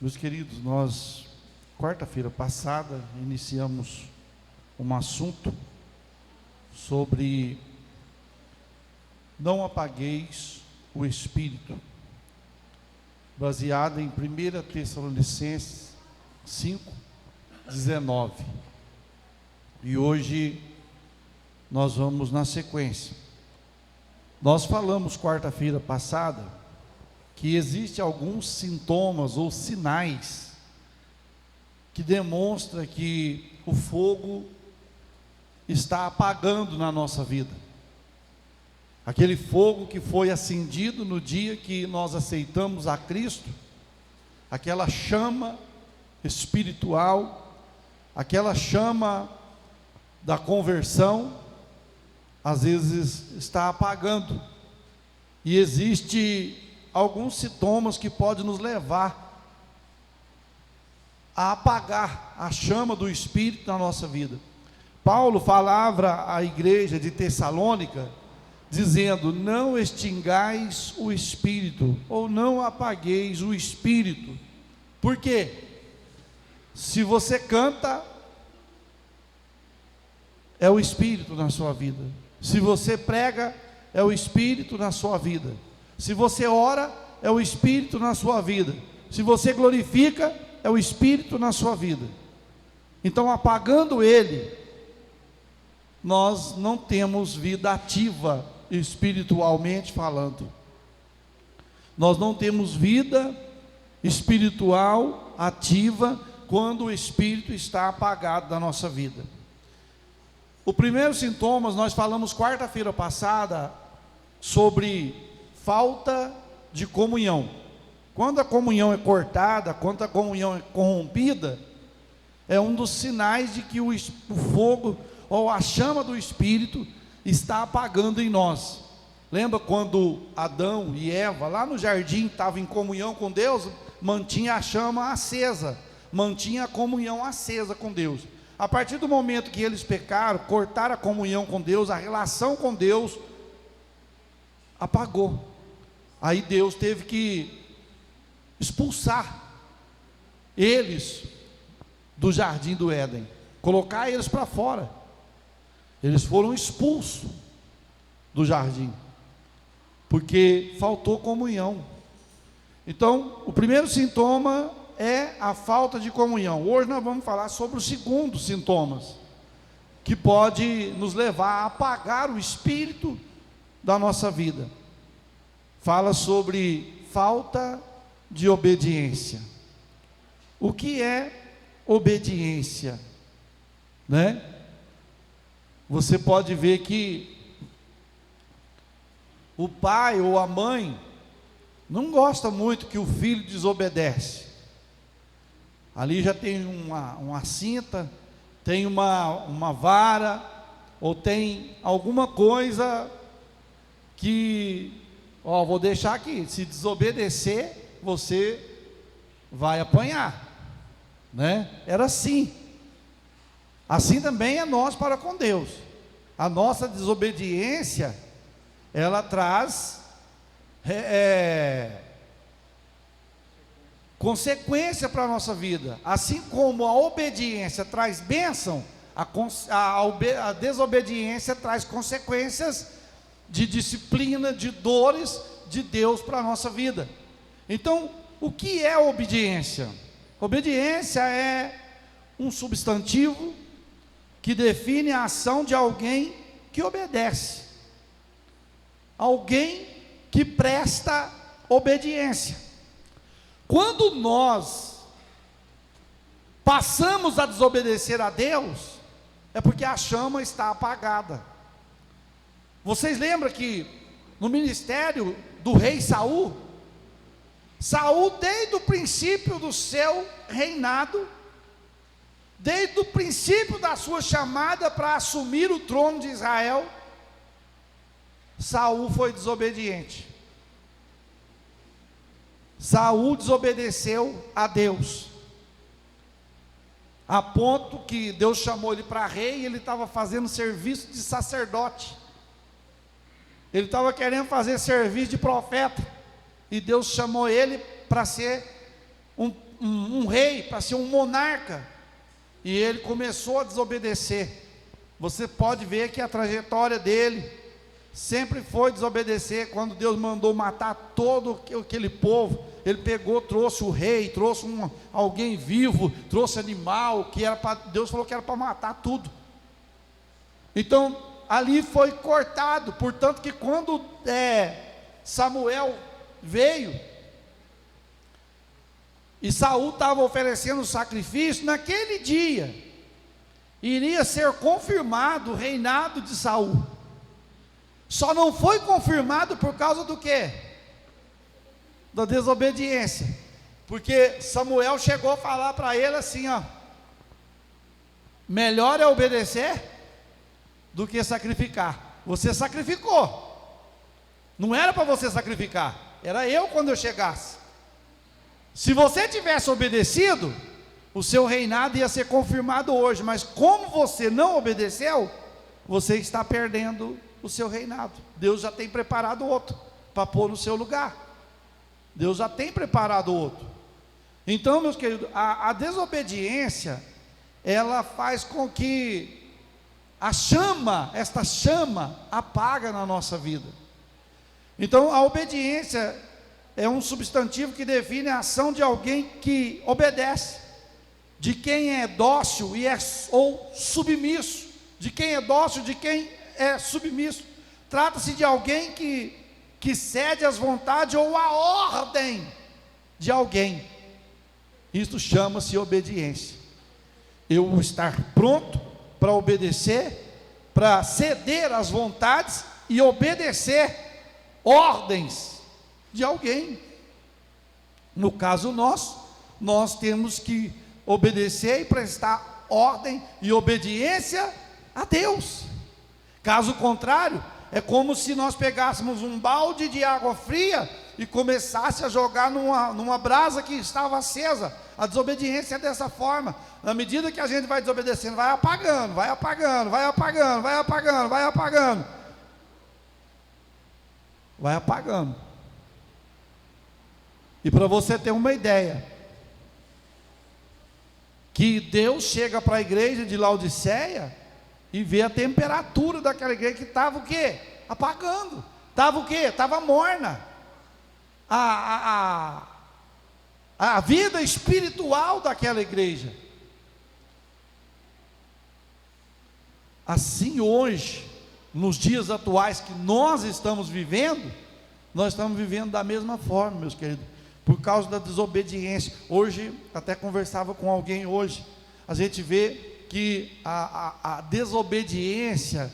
Meus queridos, nós, quarta-feira passada, iniciamos um assunto sobre não apagueis o Espírito, baseado em 1 Tessalonicenses 5:19. E hoje nós vamos na sequência. Nós falamos quarta-feira passada que existem alguns sintomas ou sinais que demonstram que o fogo está apagando na nossa vida. Aquele fogo que foi acendido no dia que nós aceitamos a Cristo, aquela chama espiritual, aquela chama da conversão, às vezes está apagando. E existe alguns sintomas que podem nos levar a apagar a chama do Espírito na nossa vida. Paulo falava à igreja de Tessalônica, dizendo: não extingais o Espírito, ou não apagueis o Espírito. Por quê? Se você canta, é o Espírito na sua vida. Se você prega, é o Espírito na sua vida. Se você ora, é o Espírito na sua vida. Se você glorifica, é o Espírito na sua vida. Então, apagando ele, nós não temos vida ativa, espiritualmente falando. Nós não temos vida espiritual ativa quando o Espírito está apagado da nossa vida. O primeiro sintoma, nós falamos quarta-feira passada sobre falta de comunhão. Quando a comunhão é cortada, quando a comunhão é corrompida, é um dos sinais de que o fogo ou a chama do Espírito está apagando em nós. Lembra quando Adão e Eva, lá no jardim, estavam em comunhão com Deus, mantinha a chama acesa, mantinha a comunhão acesa com Deus. A partir do momento que eles pecaram, cortaram a comunhão com Deus, a relação com Deus apagou. Aí Deus teve que expulsar eles do jardim do Éden, colocar eles para fora. Eles foram expulsos do jardim, porque faltou comunhão. Então, o primeiro sintoma é a falta de comunhão. Hoje nós vamos falar sobre o segundo sintoma, que pode nos levar a apagar o Espírito da nossa vida. Fala sobre falta de obediência. O que é obediência? Né? Você pode ver que o pai ou a mãe não gosta muito que o filho desobedece. Ali já tem uma cinta, tem uma vara, ou tem alguma coisa que, vou deixar aqui, se desobedecer, você vai apanhar, né? Era assim. Assim também é nós para com Deus. A nossa desobediência, ela traz consequência para a nossa vida. Assim como a obediência traz bênção, a desobediência traz consequências de disciplina, de dores de Deus para a nossa vida. Então, o que é obediência? Obediência é um substantivo que define a ação de alguém que obedece, alguém que presta obediência. Quando nós passamos a desobedecer a Deus, é porque a chama está apagada. Vocês lembram que no ministério do rei Saul, desde o princípio do seu reinado, desde o princípio da sua chamada para assumir o trono de Israel, Saul foi desobediente. Saul desobedeceu a Deus, a ponto que Deus chamou ele para rei, e ele estava fazendo serviço de sacerdote, ele estava querendo fazer serviço de profeta, e Deus chamou ele para ser um rei, para ser um monarca, e ele começou a desobedecer. Você pode ver que a trajetória dele sempre foi desobedecer. Quando Deus mandou matar todo aquele povo, ele pegou, trouxe o rei, trouxe alguém vivo, trouxe animal, que era para, Deus falou que era para matar tudo. Então ali foi cortado. Portanto que quando Samuel veio e Saul estava oferecendo sacrifício, naquele dia iria ser confirmado o reinado de Saul. Só não foi confirmado por causa do quê? Da desobediência. Porque Samuel chegou a falar para ele assim, ó: melhor é obedecer do que sacrificar. Você sacrificou, não era para você sacrificar, era eu quando eu chegasse. Se você tivesse obedecido, o seu reinado ia ser confirmado hoje. Mas como você não obedeceu, você está perdendo o seu reinado. Deus já tem preparado outro para pôr no seu lugar. Deus já tem preparado outro. Então, meus queridos, a desobediência, ela faz com que esta chama apaga na nossa vida. Então a obediência é um substantivo que define a ação de alguém que obedece, de quem é dócil ou submisso, de quem é dócil, de quem é submisso. Trata-se de alguém que cede às vontades ou à ordem de alguém. Isso chama-se obediência. Eu estar pronto para obedecer, para ceder às vontades e obedecer ordens de alguém. No caso nós temos que obedecer e prestar ordem e obediência a Deus. Caso contrário, é como se nós pegássemos um balde de água fria e começasse a jogar numa brasa que estava acesa. A desobediência é dessa forma. Na medida que a gente vai desobedecendo, vai apagando, vai apagando, vai apagando, vai apagando, vai apagando, vai apagando. E para você ter uma ideia, que Deus chega para a igreja de Laodiceia e vê a temperatura daquela igreja que estava o quê? Apagando. Estava o quê? Estava morna. A vida espiritual daquela igreja. Assim hoje, nos dias atuais que nós estamos vivendo da mesma forma, meus queridos, por causa da desobediência. Hoje, até conversava com alguém hoje, a gente vê que a desobediência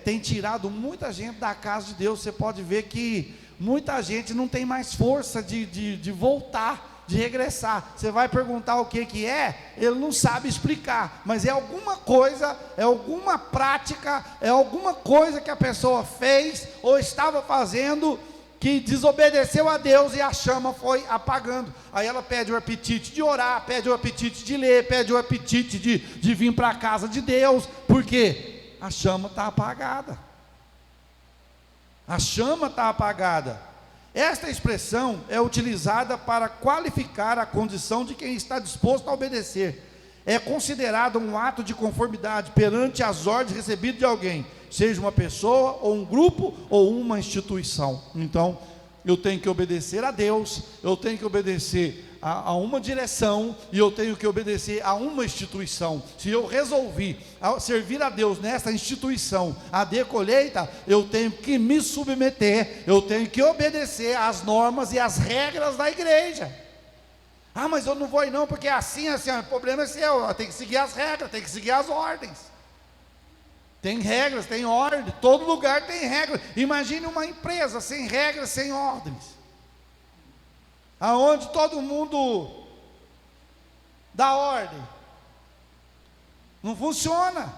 tem tirado muita gente da casa de Deus. Você pode ver que muita gente não tem mais força de voltar, de regressar. Você vai perguntar o que é, ele não sabe explicar, mas é alguma coisa, é alguma prática, é alguma coisa que a pessoa fez ou estava fazendo, que desobedeceu a Deus e a chama foi apagando. Aí ela perde o apetite de orar, perde o apetite de ler, perde o apetite de vir para a casa de Deus. Por quê? A chama está apagada. A chama está apagada. Esta expressão é utilizada para qualificar a condição de quem está disposto a obedecer. É considerado um ato de conformidade perante as ordens recebidas de alguém, seja uma pessoa, ou um grupo, ou uma instituição. Então, eu tenho que obedecer a Deus, eu tenho que obedecer a uma direção, e eu tenho que obedecer a uma instituição. Se eu resolvi servir a Deus nessa instituição, a de colheita, eu tenho que me submeter, eu tenho que obedecer às normas e às regras da igreja. Ah, mas eu não vou ir não, porque é assim, o problema é seu. Eu tenho que seguir as regras, tenho que seguir as ordens. Tem regras, tem ordem, todo lugar tem regras. Imagine uma empresa sem regras, sem ordens, aonde todo mundo dá ordem. Não funciona.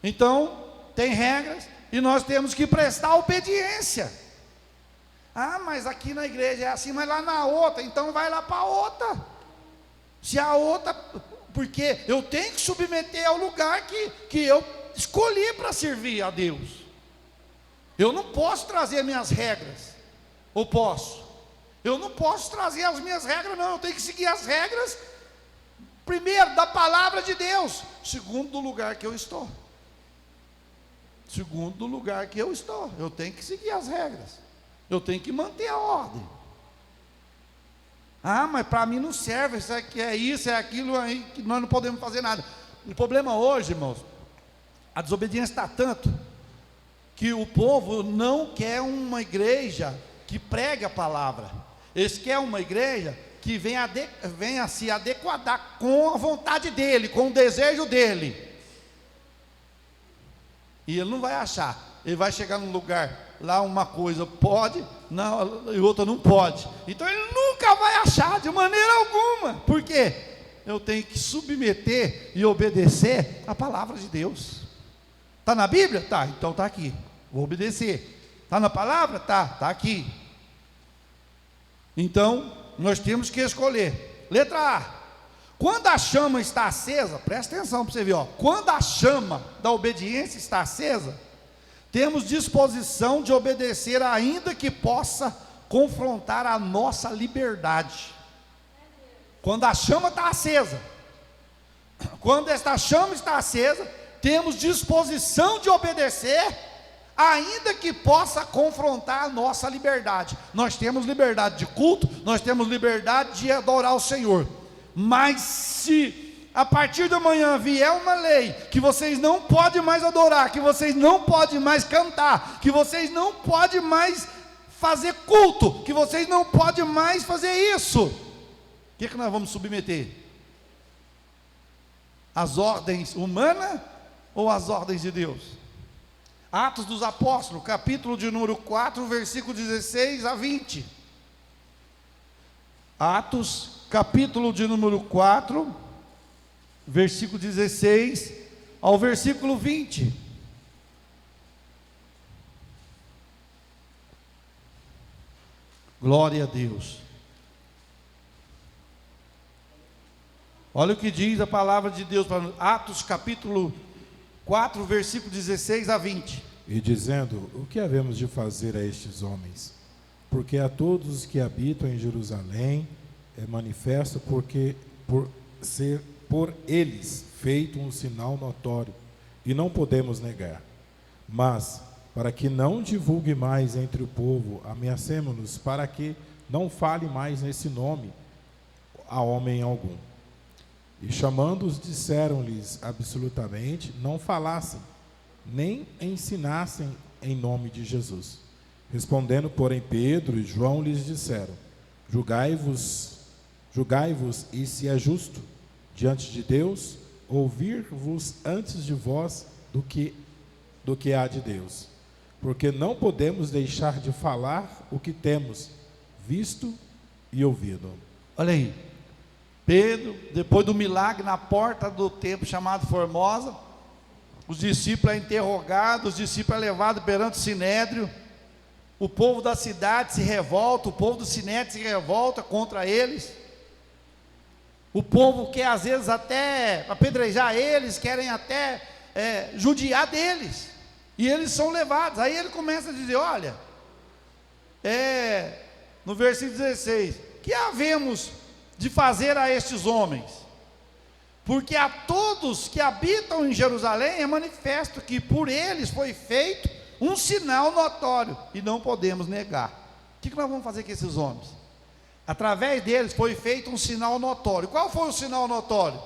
Então, tem regras e nós temos que prestar obediência. Ah, mas aqui na igreja é assim, mas lá na outra, então vai lá para a outra. Se a outra, porque eu tenho que submeter ao lugar que eu escolhi para servir a Deus. Eu não posso trazer minhas regras, ou posso? Eu não posso trazer as minhas regras, não. Eu tenho que seguir as regras, primeiro, da palavra de Deus. Segundo, do lugar que eu estou. Segundo, do lugar que eu estou. Eu tenho que seguir as regras. Eu tenho que manter a ordem. Ah, mas para mim não serve. Isso é isso, é aquilo aí, que nós não podemos fazer nada. O problema hoje, irmãos, a desobediência está tanto, que o povo não quer uma igreja que pregue a palavra. Eles querem uma igreja que venha se adequar com a vontade dele, com o desejo dele. E ele não vai achar. Ele vai chegar num lugar, lá uma coisa pode, e outra não pode. Então ele nunca vai achar de maneira alguma. Por quê? Eu tenho que submeter e obedecer a palavra de Deus. Está na Bíblia? Tá, então está aqui. Vou obedecer. Está na palavra? Tá aqui. Então, nós temos que escolher. Letra A. Quando a chama está acesa, presta atenção para você ver, quando a chama da obediência está acesa, temos disposição de obedecer, ainda que possa confrontar a nossa liberdade. Quando a chama está acesa, quando esta chama está acesa, temos disposição de obedecer, ainda que possa confrontar a nossa liberdade. Nós temos liberdade de culto, nós temos liberdade de adorar o Senhor. Mas se a partir de amanhã vier uma lei que vocês não podem mais adorar, que vocês não podem mais cantar, que vocês não podem mais fazer culto, que vocês não podem mais fazer isso, o que nós vamos submeter? As ordens humanas ou as ordens de Deus? Atos dos Apóstolos, capítulo de número 4, versículo 16 a 20. Atos, capítulo de número 4, versículo 16 ao versículo 20. Glória a Deus. Olha o que diz a palavra de Deus para Atos capítulo 4, versículo 16 a 20. E dizendo: o que havemos de fazer a estes homens? Porque a todos os que habitam em Jerusalém é manifesto porque por ser por eles feito um sinal notório, e não podemos negar. Mas, para que não divulgue mais entre o povo, ameacemo-nos para que não fale mais nesse nome a homem algum. E chamando-os, disseram-lhes absolutamente não falassem, nem ensinassem em nome de Jesus. Respondendo, porém, Pedro e João lhes disseram: julgai-vos, e se é justo diante de Deus ouvir-vos antes de vós do que há de Deus, porque não podemos deixar de falar o que temos visto e ouvido. Olha aí, Pedro, depois do milagre na porta do templo chamado Formosa, os discípulos são interrogados, os discípulos são levados perante o Sinédrio, o povo da cidade se revolta, o povo do Sinédrio se revolta contra eles, o povo quer às vezes até apedrejar eles, querem até judiar deles, e eles são levados. Aí ele começa a dizer: olha, no versículo 16, que havemos de fazer a estes homens? Porque a todos que habitam em Jerusalém é manifesto que por eles foi feito um sinal notório, e não podemos negar. O que nós vamos fazer com esses homens? Através deles foi feito um sinal notório. Qual foi o sinal notório?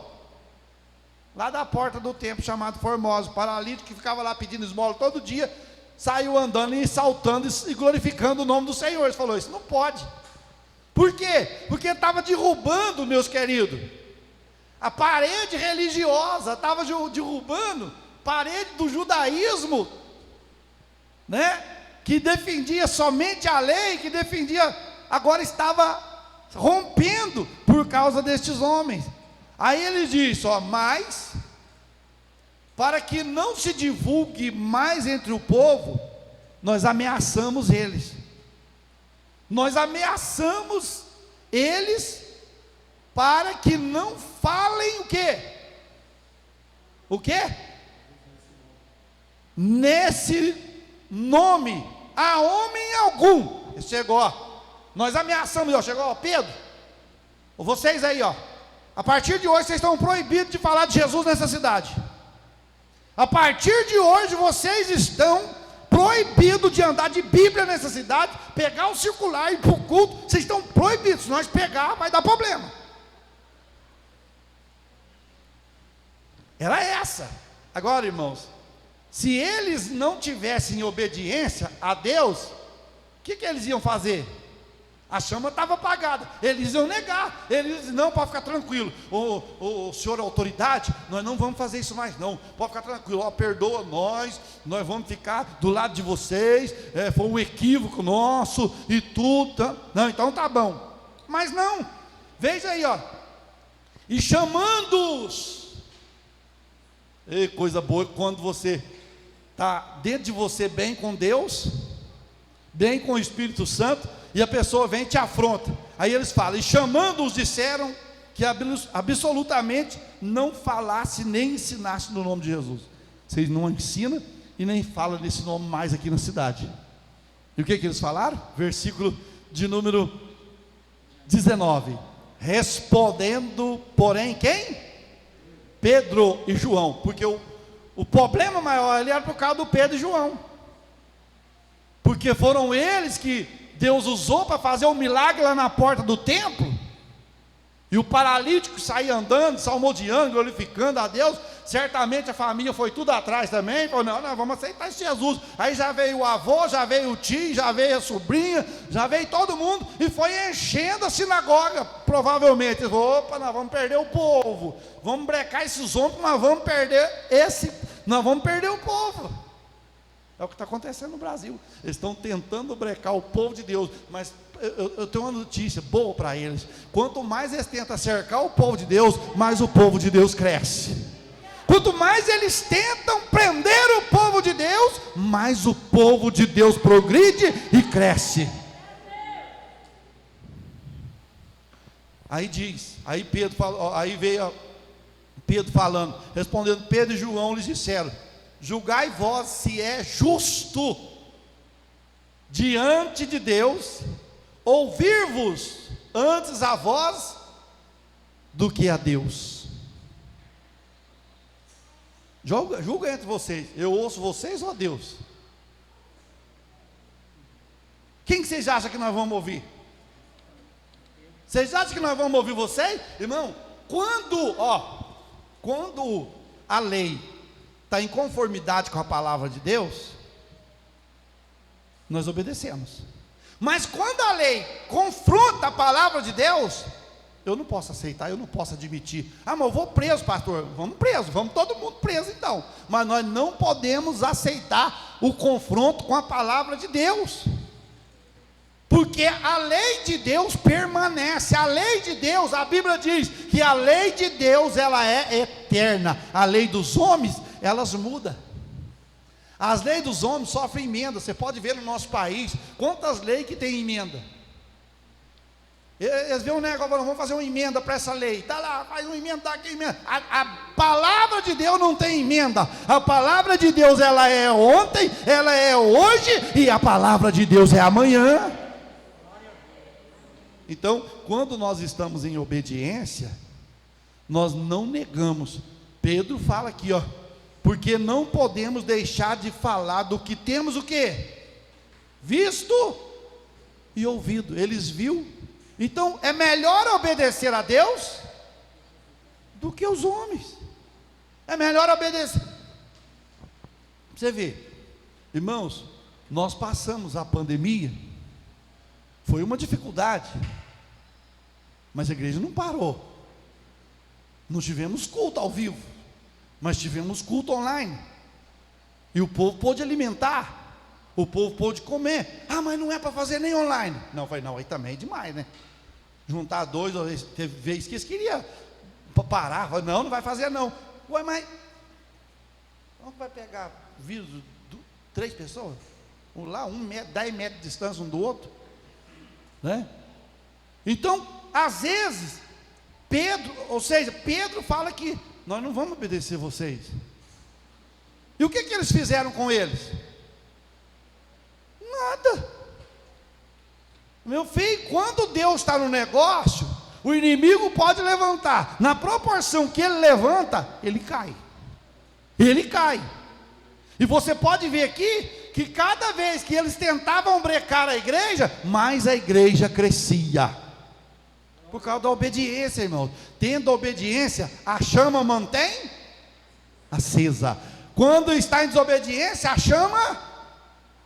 Lá da porta do templo chamado Formosa, o paralítico que ficava lá pedindo esmola todo dia, saiu andando e saltando e glorificando o nome do Senhor. Ele falou: isso não pode. Por quê? Porque estava derrubando, meus queridos, a parede religiosa, estava derrubando parede do judaísmo, né? Que defendia somente a lei, que defendia, agora estava rompendo por causa destes homens. Aí ele diz: mas para que não se divulgue mais entre o povo, nós ameaçamos eles. Nós ameaçamos eles para que não falem o quê? O quê? Nesse nome a homem algum. Chegou, Nós ameaçamos, ó, chegou, ó, Pedro, vocês aí, ó, a partir de hoje vocês estão proibidos de falar de Jesus nessa cidade. A partir de hoje vocês estão proibidos de andar de Bíblia nessa cidade, pegar o circular e ir para o culto, vocês estão proibidos. Se nós pegar, vai dar problema. Era essa. Agora, irmãos, se eles não tivessem obediência a Deus, o que eles iam fazer? A chama estava apagada, eles iam negar, eles diziam, não, pode ficar tranquilo, o senhor autoridade, nós não vamos fazer isso mais não, pode ficar tranquilo, ó, perdoa nós vamos ficar do lado de vocês, foi um equívoco nosso e tudo, tá? Não, então tá bom, mas não, veja aí, ó, e chamando-os, coisa boa quando você está dentro de você bem com Deus, bem com o Espírito Santo, e a pessoa vem e te afronta. Aí eles falam, e chamando-os disseram que absolutamente não falasse nem ensinasse no nome de Jesus. Vocês não ensinam e nem falam desse nome mais aqui na cidade. E o que eles falaram? Versículo de número 19. Respondendo, porém, quem? Pedro e João. Porque o problema maior ali era por causa do Pedro e João. Porque foram eles que Deus usou para fazer um milagre lá na porta do templo, e o paralítico saía andando, salmodiando, glorificando a Deus. Certamente a família foi tudo atrás também, falou, não, nós vamos aceitar esse Jesus. Aí já veio o avô, já veio o tio, já veio a sobrinha, já veio todo mundo, e foi enchendo a sinagoga, provavelmente. Eles falaram, opa, nós vamos perder o povo, vamos brecar esses homens, nós vamos perder o povo. É o que está acontecendo no Brasil. Eles estão tentando brecar o povo de Deus, mas eu tenho uma notícia boa para eles. Quanto mais eles tentam cercar o povo de Deus, mais o povo de Deus cresce. Quanto mais eles tentam prender o povo de Deus, mais o povo de Deus progride e cresce. Aí diz, aí Pedro falou, aí veio Pedro falando, respondendo, Pedro e João lhes disseram, julgai vós se é justo diante de Deus ouvir-vos antes a vós do que a Deus. Julga entre vocês, eu ouço vocês ou a Deus? Quem que vocês acham que nós vamos ouvir? Vocês acham que nós vamos ouvir vocês? Irmão, quando a lei está em conformidade com a palavra de Deus, nós obedecemos. Mas quando a lei confronta a palavra de Deus, eu não posso aceitar, eu não posso admitir. Mas eu vou preso, pastor. Vamos preso, vamos todo mundo preso então. Mas nós não podemos aceitar o confronto com a palavra de Deus, porque a lei de Deus permanece. A lei de Deus, a Bíblia diz que a lei de Deus ela é eterna. A lei dos homens, elas mudam. As leis dos homens sofrem emenda. Você pode ver no nosso país quantas leis que tem emenda. Eles veem um negócio, vamos fazer uma emenda para essa lei, está lá, faz uma emenda, aqui, emenda. A palavra de Deus não tem emenda. A palavra de Deus ela é ontem, ela é hoje, e a palavra de Deus é amanhã. Então, quando nós estamos em obediência, nós não negamos. Pedro fala aqui, ó, porque não podemos deixar de falar do que temos o quê? Visto e ouvido. Eles viu. Então é melhor obedecer a Deus do que os homens. É melhor obedecer. Você vê, irmãos, nós passamos a pandemia, foi uma dificuldade, mas a igreja não parou. Não tivemos culto ao vivo, mas tivemos culto online, e o povo pôde alimentar, o povo pôde comer. Mas não é para fazer nem online. Não, falei, não, aí também é demais, né? Juntar dois, teve vez que eles queriam parar. Falei, não vai fazer não. Ué, mas onde vai pegar vírus de 3 pessoas? Um lá, 10 metros de distância um do outro, né? Então, às vezes, Pedro fala que nós não vamos obedecer vocês. E o que eles fizeram com eles? Nada. Meu filho, quando Deus está no negócio, o inimigo pode levantar. Na proporção que ele levanta, ele cai. Ele cai. E você pode ver aqui que cada vez que eles tentavam brecar a igreja, mais a igreja crescia. Por causa da obediência, irmão. Tendo obediência, a chama mantém acesa. Quando está em desobediência, a chama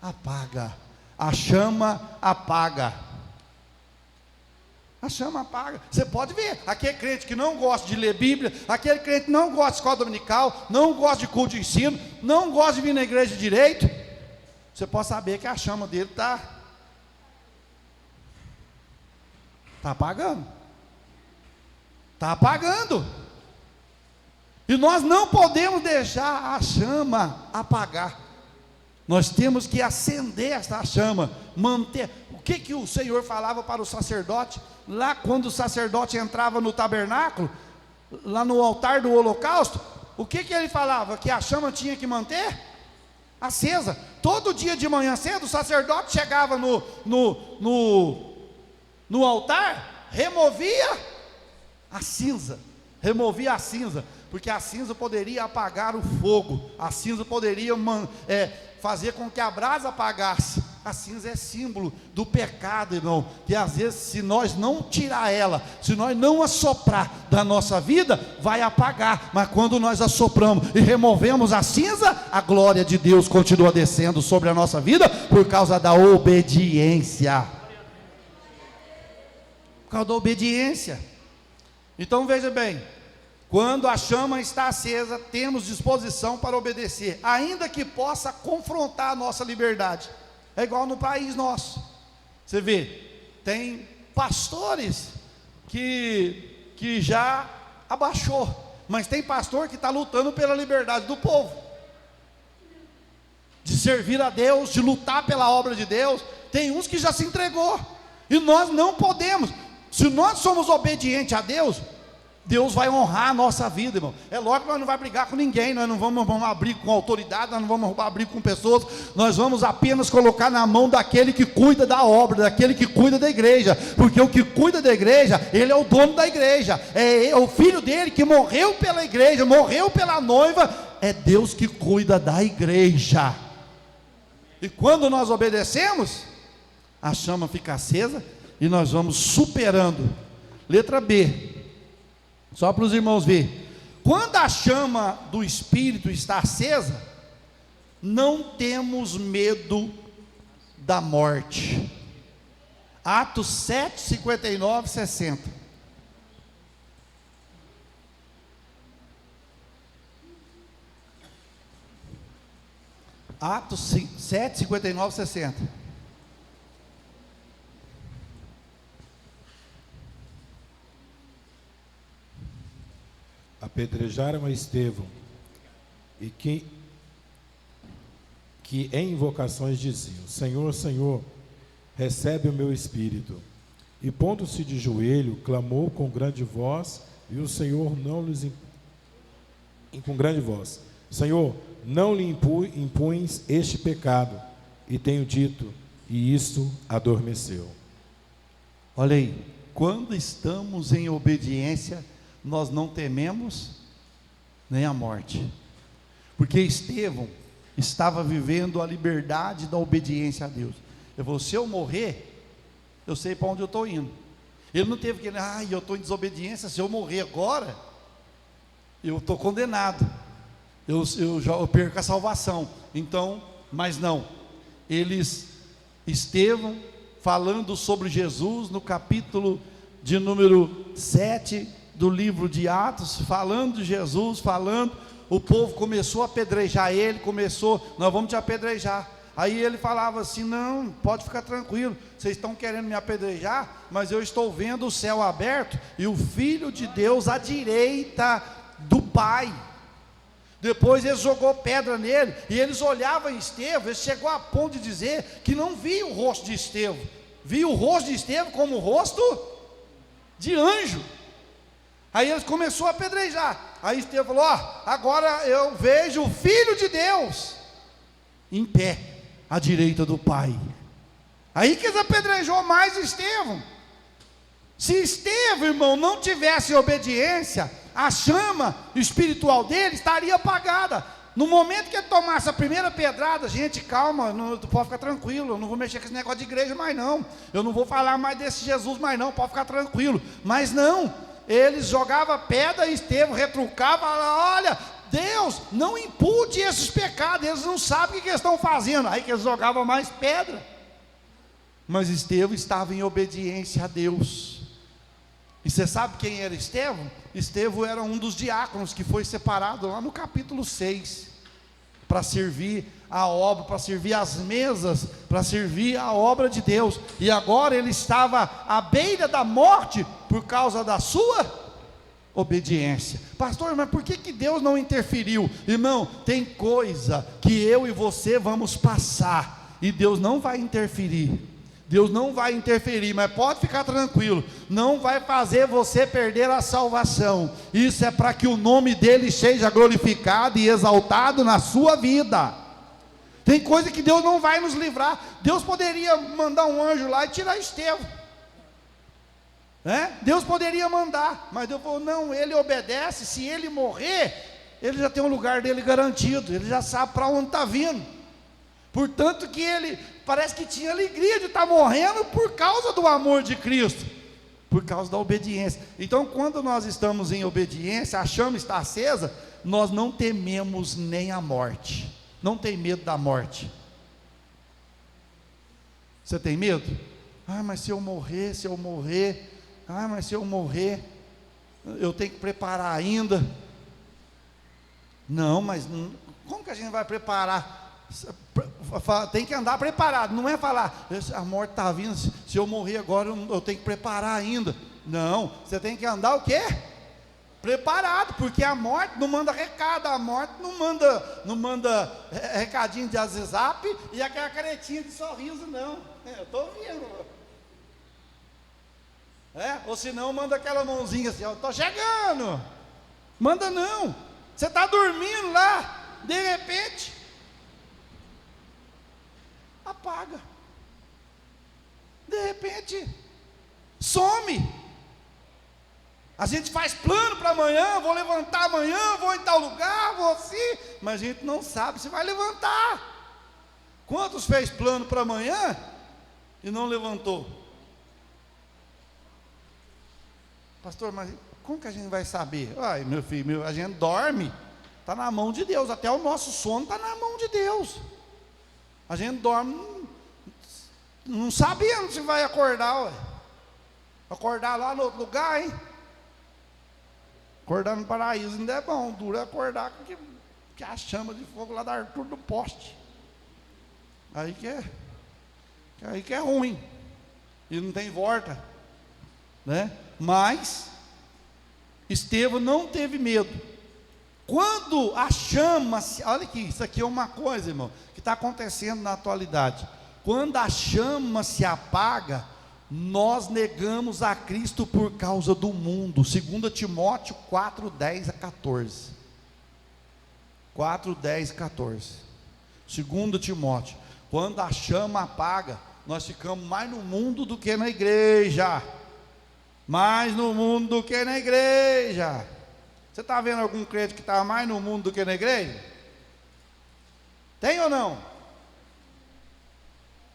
apaga. A chama apaga. A chama apaga. Você pode ver, aquele crente que não gosta de ler Bíblia, aquele crente que não gosta de escola dominical, não gosta de culto de ensino, não gosta de vir na igreja direito, você pode saber que a chama dele está apagando. Está apagando. E nós não podemos deixar a chama apagar. Nós temos que acender essa chama, manter. O que o Senhor falava para o sacerdote? Lá quando o sacerdote entrava no tabernáculo, lá no altar do holocausto, o que ele falava? Que a chama tinha que manter acesa. Todo dia de manhã cedo, o sacerdote chegava no altar, removia a cinza, porque a cinza poderia apagar o fogo, a cinza poderia fazer com que a brasa apagasse. A cinza é símbolo do pecado, irmão, que às vezes, se nós não tirar ela, se nós não assoprar da nossa vida, vai apagar. Mas quando nós assopramos e removemos a cinza, a glória de Deus continua descendo sobre a nossa vida, por causa da obediência. Por causa da obediência. Então veja bem, quando a chama está acesa, temos disposição para obedecer, ainda que possa confrontar a nossa liberdade. É igual no país nosso. Você vê, tem pastores que já abaixou, mas tem pastor que está lutando pela liberdade do povo, de servir a Deus, de lutar pela obra de Deus. Tem uns que já se entregou, e nós não podemos. Se nós somos obedientes a Deus, Deus vai honrar a nossa vida, irmão. É lógico que nós não vamos brigar com ninguém, nós não vamos abrir com autoridade, nós não vamos abrir com pessoas, nós vamos apenas colocar na mão daquele que cuida da obra, daquele que cuida da igreja, porque o que cuida da igreja, ele é o dono da igreja, é o filho dele que morreu pela igreja, morreu pela noiva, é Deus que cuida da igreja. E quando nós obedecemos, a chama fica acesa e nós vamos superando. Letra B, só para os irmãos verem. Quando a chama do Espírito está acesa, não temos medo da morte. Atos 7, 59, 60. Atos 7, 59, 60. Apedrejaram a Estevão, e que em invocações diziam: Senhor, Senhor, recebe o meu espírito. E pondo-se de joelho, clamou com grande voz, e o Senhor não lhes com grande voz: Senhor, não lhe impunes este pecado. E tenho dito, e isto adormeceu. Olha aí, quando estamos em obediência, nós não tememos nem a morte, porque Estevão estava vivendo a liberdade da obediência a Deus. Ele falou: se eu morrer, eu sei para onde eu estou indo. Ele não teve que, eu estou em desobediência, se eu morrer agora, eu estou condenado, eu perco a salvação. Então, mas não, Estevão, falando sobre Jesus, no capítulo de número 7, do livro de Atos, falando de Jesus, o povo começou a apedrejar ele, nós vamos te apedrejar. Aí ele falava assim: não, pode ficar tranquilo, vocês estão querendo me apedrejar, mas eu estou vendo o céu aberto, e o Filho de Deus à direita do Pai. Depois ele jogou pedra nele, e eles olhavam em Estevão, ele chegou a ponto de dizer que não via o rosto de Estevão, via o rosto de Estevão como o rosto de anjo. Aí eles começaram a apedrejar. Aí Estevão falou: agora eu vejo o Filho de Deus em pé, à direita do Pai. Aí que eles apedrejou mais Estevão. Se Estevão, irmão, não tivesse obediência, a chama espiritual dele estaria apagada. No momento que ele tomasse a primeira pedrada, gente, calma, não, pode ficar tranquilo, eu não vou mexer com esse negócio de igreja mais não, eu não vou falar mais desse Jesus mais não, pode ficar tranquilo. Mas não, eles jogavam pedra e Estevão retrucava, olha, Deus, não impute esses pecados, eles não sabem o que eles estão fazendo. Aí que eles jogavam mais pedra. Mas Estevão estava em obediência a Deus. E você sabe quem era Estevão? Estevão era um dos diáconos que foi separado lá no capítulo 6, para servir a obra, para servir as mesas, para servir a obra de Deus. E agora ele estava à beira da morte por causa da sua obediência. Pastor, mas por que Deus não interferiu? Irmão, tem coisa que eu e você vamos passar, e Deus não vai interferir. Deus não vai interferir, mas pode ficar tranquilo, não vai fazer você perder a salvação. Isso é para que o nome dele seja glorificado e exaltado na sua vida. Tem coisa que Deus não vai nos livrar. Deus poderia mandar um anjo lá e tirar Estevão, né? Deus poderia mandar, mas Deus falou, não, ele obedece. Se ele morrer, ele já tem um lugar dele garantido, ele já sabe para onde está vindo. Portanto que ele parece que tinha alegria de estar morrendo por causa do amor de Cristo, por causa da obediência. Então quando nós estamos em obediência, a chama está acesa, nós não tememos nem a morte, não tem medo da morte. Você tem medo? Mas se eu morrer, mas se eu morrer, eu tenho que preparar ainda. Não, mas como que a gente vai preparar? Tem que andar preparado, não é falar, a morte está vindo, se eu morrer agora eu tenho que preparar ainda. Não, você tem que andar o quê? Preparado, porque a morte não manda recado, a morte não manda recadinho de WhatsApp e aquela caretinha de sorriso, não. Eu estou vendo. Ou se não, manda aquela mãozinha assim, estou chegando. Manda não, você está dormindo lá, de repente apaga, de repente some. A gente faz plano para amanhã, vou levantar amanhã, vou em tal lugar, vou assim, mas a gente não sabe se vai levantar. Quantos fez plano para amanhã e não levantou? Pastor, mas como que a gente vai saber? Ai, meu filho, a gente dorme, está na mão de Deus, até o nosso sono está na mão de Deus. A gente dorme, não sabendo se vai acordar, ué. Acordar lá no outro lugar, hein? Acordar no paraíso ainda é bom, duro é acordar que a chama de fogo lá da Arthur do poste. Aí que é ruim, e não tem volta, né? Mas Estevão não teve medo. Quando a chama, olha aqui, isso aqui é uma coisa, irmão, que está acontecendo na atualidade. Quando a chama se apaga, nós negamos a Cristo por causa do mundo. 2 Timóteo 4, 10 a 14. 4, 10 e 14. 2 Timóteo, quando a chama apaga, nós ficamos mais no mundo do que na igreja. Mais no mundo do que na igreja. Você está vendo algum crente que está mais no mundo do que na igreja? Tem ou não?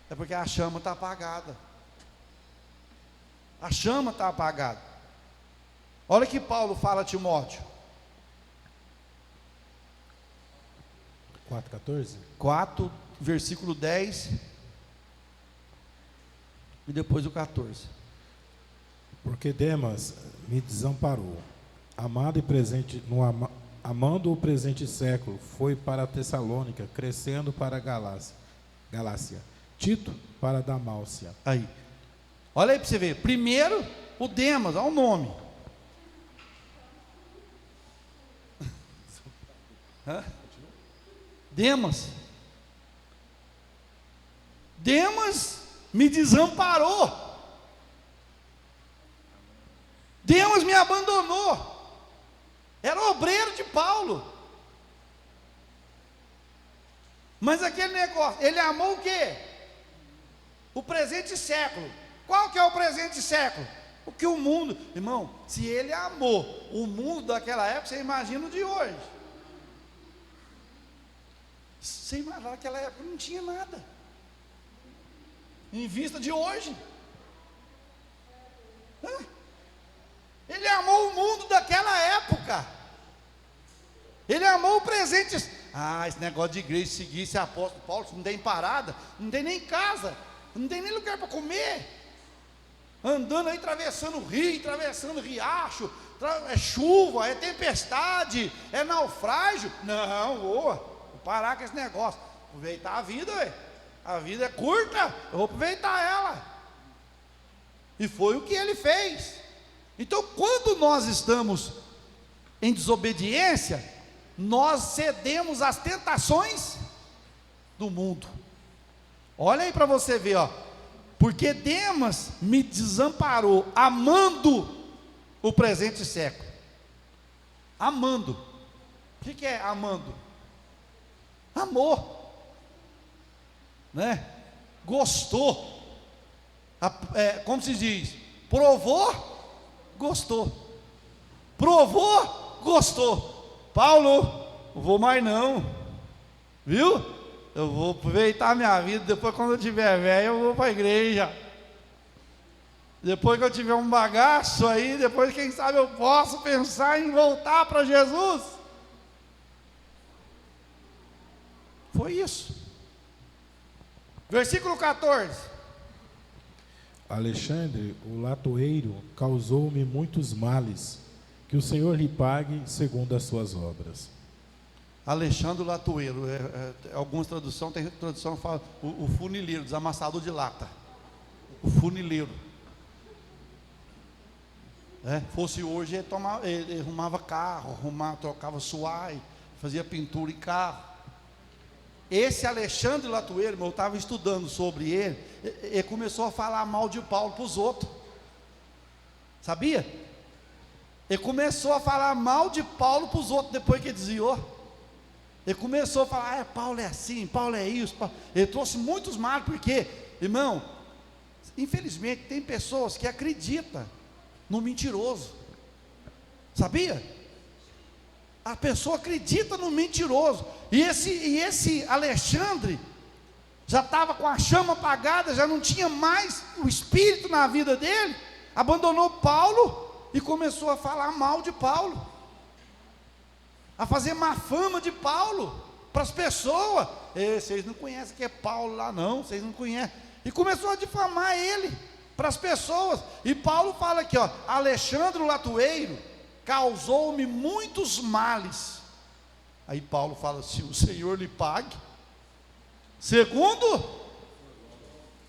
É porque a chama está apagada. A chama está apagada. Olha que Paulo fala a Timóteo. 4,14? 4, versículo 10 e depois o 14. Porque Demas me desamparou, amando o presente século, foi para Tessalônica, crescendo para Galácia. Tito para Dalmácia. Aí, olha aí para você ver. Primeiro, o Demas, olha o nome. Demas me desamparou. Demas me abandonou. Era obreiro de Paulo. Mas aquele negócio, ele amou o quê? O presente século. Qual que é o presente século? O que o mundo, irmão, se ele amou o mundo daquela época, você imagina o de hoje. Você imagina, naquela época não tinha nada. Em vista de hoje. Ele amou o mundo daquela época. Ele amou o presente. Esse negócio de igreja, seguir esse apóstolo Paulo, não tem parada, não tem nem casa, não tem nem lugar para comer. Andando aí, atravessando o rio, atravessando o riacho, é chuva, é tempestade, é naufrágio. Não, vou parar com esse negócio. Aproveitar a vida, ué. A vida é curta, eu vou aproveitar ela. E foi o que ele fez. Então, quando nós estamos em desobediência, nós cedemos às tentações do mundo. Olha aí para você ver, ó. Porque Demas me desamparou, amando o presente século. Amando. O que é amando? Amor, né? Gostou. Como se diz? Provou, gostou. Provou, gostou. Paulo, não vou mais não, viu? Eu vou aproveitar a minha vida, depois quando eu tiver velho eu vou para a igreja. Depois que eu tiver um bagaço aí, depois quem sabe eu posso pensar em voltar para Jesus. Foi isso. Versículo 14. Alexandre, o latoeiro, causou-me muitos males, que o Senhor lhe pague segundo as suas obras. Alexandre o latoeiro, algumas traduções, tem tradução que fala o funileiro, desamassador de lata. O funileiro. Fosse hoje, ele arrumava carro, trocava suai, fazia pintura em carro. Esse Alexandre Latoeiro, eu estava estudando sobre ele começou a falar mal de Paulo para os outros. Sabia? Ele começou a falar mal de Paulo para os outros depois que ele desviou. Ele começou a falar, Paulo é assim, Paulo é isso. Ele trouxe muitos males, porque, irmão, infelizmente tem pessoas que acreditam no mentiroso. Sabia? A pessoa acredita no mentiroso. E esse Alexandre já estava com a chama apagada, já não tinha mais o espírito na vida dele, abandonou Paulo e começou a falar mal de Paulo, a fazer má fama de Paulo para as pessoas. Vocês não conhecem que é Paulo lá não, vocês não conhecem. E começou a difamar ele para as pessoas. E Paulo fala aqui, ó, Alexandre o latoeiro causou-me muitos males. Aí Paulo fala assim, o Senhor lhe pague segundo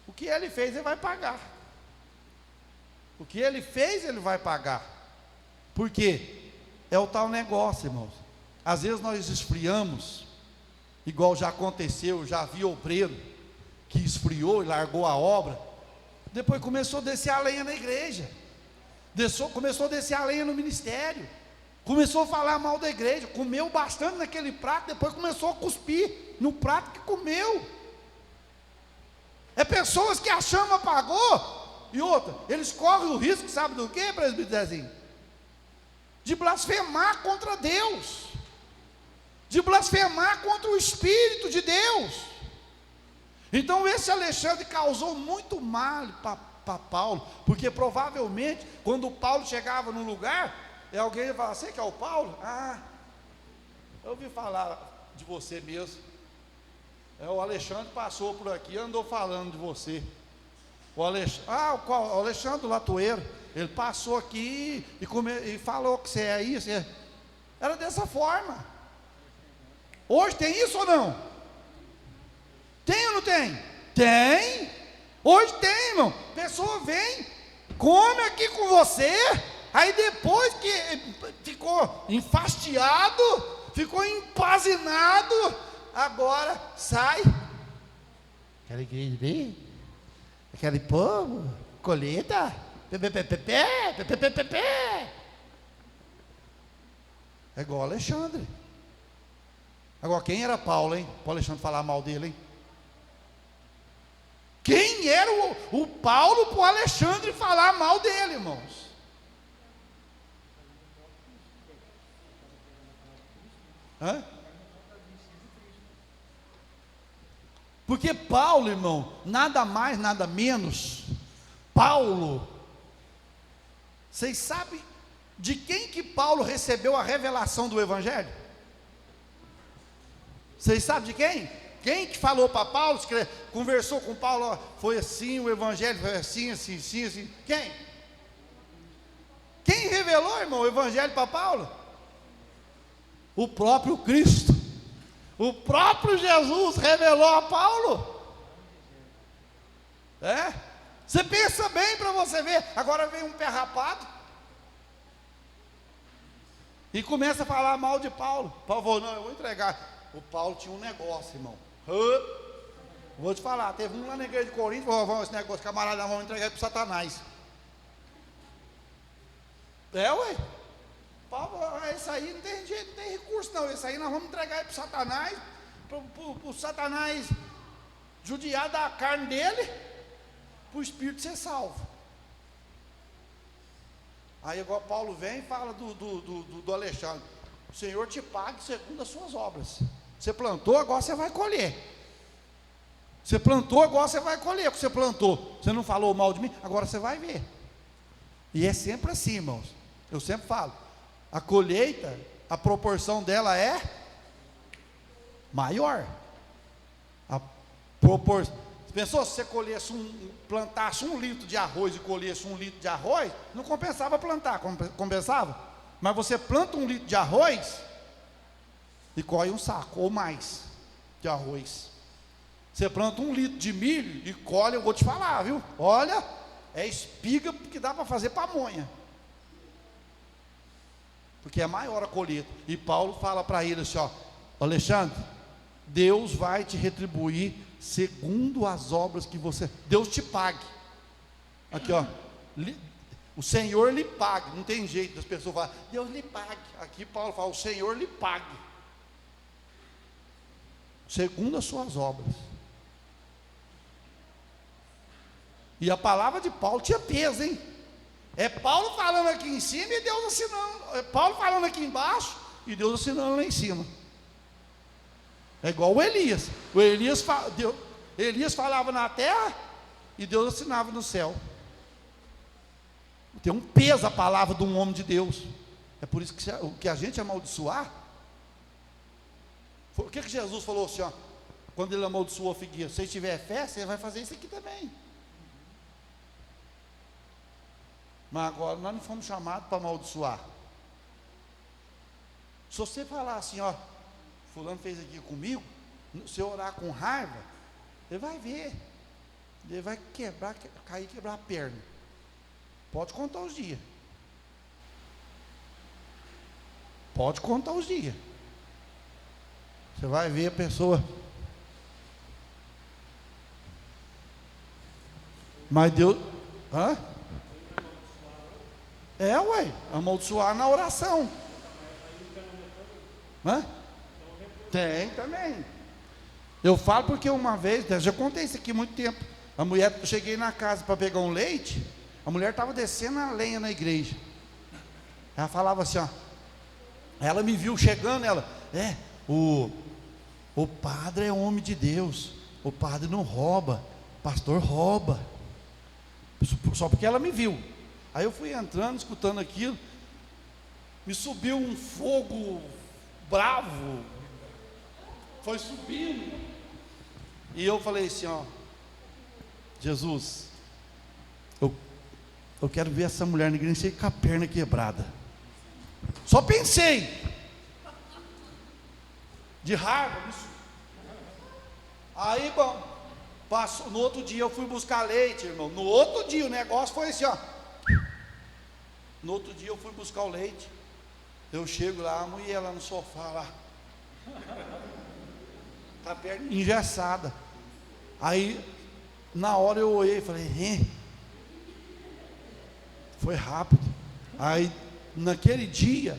o que ele fez, ele vai pagar. O que ele fez, ele vai pagar. Por quê? É o tal negócio, irmãos. Às vezes nós esfriamos, igual já aconteceu, já vi obreiro que esfriou e largou a obra, depois começou a descer a lenha na igreja, começou a descer a lenha no ministério, começou a falar mal da igreja, comeu bastante naquele prato, depois começou a cuspir no prato que comeu. É pessoas que a chama apagou, e outra, eles correm o risco, sabe do que, presbítero Zezinho? De blasfemar contra Deus, de blasfemar contra o Espírito de Deus. Então esse Alexandre causou muito mal para Paulo, porque provavelmente quando Paulo chegava num lugar, alguém ia falar, você que é o Paulo? Eu ouvi falar de você mesmo, o Alexandre passou por aqui, andou falando de você. O Alexandre Latoeiro, ele passou aqui e falou que você é isso. Era dessa forma. Hoje tem isso ou não? Tem ou não tem? Tem. Hoje tem, irmão. Pessoa vem, come aqui com você, aí depois que ficou enfastiado, ficou empazinado, agora sai. Aquela igreja bem, aquele povo, colheita, é igual Alexandre. Agora quem era Paulo, hein? Para o Alexandre falar mal dele, hein? Quem era o Paulo para o Alexandre falar mal dele, irmãos? Hã? Porque Paulo, irmão, nada mais, nada menos, Paulo, vocês sabem de quem que Paulo recebeu a revelação do Evangelho? Vocês sabem de quem? Quem que falou para Paulo, conversou com Paulo, ó, foi assim, o Evangelho foi assim, assim, assim, assim. Quem? Quem revelou, irmão, o Evangelho para Paulo? O próprio Cristo. O próprio Jesus revelou a Paulo. Você pensa bem para você ver. Agora vem um pé rapado e começa a falar mal de Paulo. Paulo falou, não, eu vou entregar. O Paulo tinha um negócio, irmão. Vou te falar, teve um lá na igreja de Corinto, falou, esse negócio, camarada, vamos entregar para Satanás. Ué. Paulo, isso aí não tem jeito, não tem recurso não. Isso aí nós vamos entregar para Satanás, para o Satanás judiar da carne dele, para o Espírito ser salvo. Aí igual Paulo vem e fala do Alexandre, o Senhor te pague segundo as suas obras. Você plantou, agora você vai colher. Você plantou, agora você vai colher o que você plantou. Você não falou mal de mim, agora você vai ver. E é sempre assim, irmãos. Eu sempre falo, a colheita, a proporção dela é maior. A proporção. Pensou, se você colhesse plantasse 1 litro de arroz e colhesse 1 litro de arroz, não compensava plantar, compensava? Mas você planta 1 litro de arroz e colhe um saco ou mais de arroz. Você planta 1 litro de milho e colhe, eu vou te falar, viu? Olha, é espiga que dá para fazer pamonha. Porque é maior a colheita. E Paulo fala para ele assim, ó, Alexandre, Deus vai te retribuir segundo as obras que você, Deus te pague. Aqui ó, o Senhor lhe pague. Não tem jeito das pessoas falarem, Deus lhe pague. Aqui Paulo fala, o Senhor lhe pague segundo as suas obras. E a palavra de Paulo tinha peso, hein? É Paulo falando aqui em cima e Deus assinando. É Paulo falando aqui embaixo e Deus assinando lá em cima. É igual o Elias. Elias falava na terra e Deus assinava no céu. Tem um peso a palavra de um homem de Deus. É por isso que a gente amaldiçoar. O que Jesus falou assim, ó, quando ele amaldiçoou a figueira? Se você tiver fé, você vai fazer isso aqui também. Mas agora nós não fomos chamados para amaldiçoar. Se você falar assim, ó, fulano fez aqui comigo, se eu orar com raiva, ele vai ver, ele vai cair, quebrar a perna. Pode contar os dias. Pode contar os dias. Você vai ver a pessoa. Mas Deus. Hã? Ué, amaldiçoar na oração. Hã? Tem também. Eu falo porque uma vez, já contei isso aqui há muito tempo. Eu cheguei na casa para pegar um leite, a mulher estava descendo a lenha na igreja. Ela falava assim, ó. Ela me viu chegando, o padre é homem de Deus, o padre não rouba, o pastor rouba. Só porque ela me viu. Aí eu fui entrando, escutando aquilo, me subiu um fogo bravo, foi subindo, e eu falei assim, ó, Jesus, eu quero ver essa mulher na igreja com a perna quebrada. Só pensei, de raiva. Aí, bom, passou, no outro dia eu fui buscar leite, irmão. No outro dia o negócio foi assim, ó. No outro dia eu fui buscar o leite. Eu chego lá, a mulher lá no sofá lá, tá a perna engessada. Aí, na hora eu olhei e falei, foi rápido. Aí, naquele dia,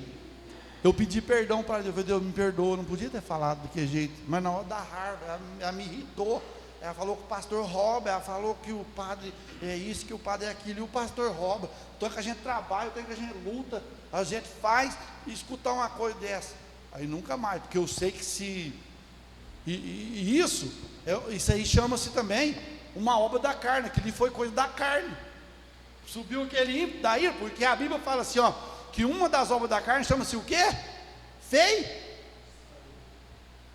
eu pedi perdão para Deus. Eu falei, Deus, me perdoa, não podia ter falado daquele jeito. Mas na hora da raiva, ela me irritou. ela falou que o pastor rouba, ela falou que o padre é isso, que o padre é aquilo, e o pastor rouba. Então que a gente trabalha, então que a gente luta, a gente faz, e escutar uma coisa dessa, aí nunca mais, porque eu sei que se... E isso aí chama-se também uma obra da carne, que lhe foi coisa da carne. Subiu aquele ímpio daí, porque a Bíblia fala assim, ó, que uma das obras da carne chama-se o quê? Feio.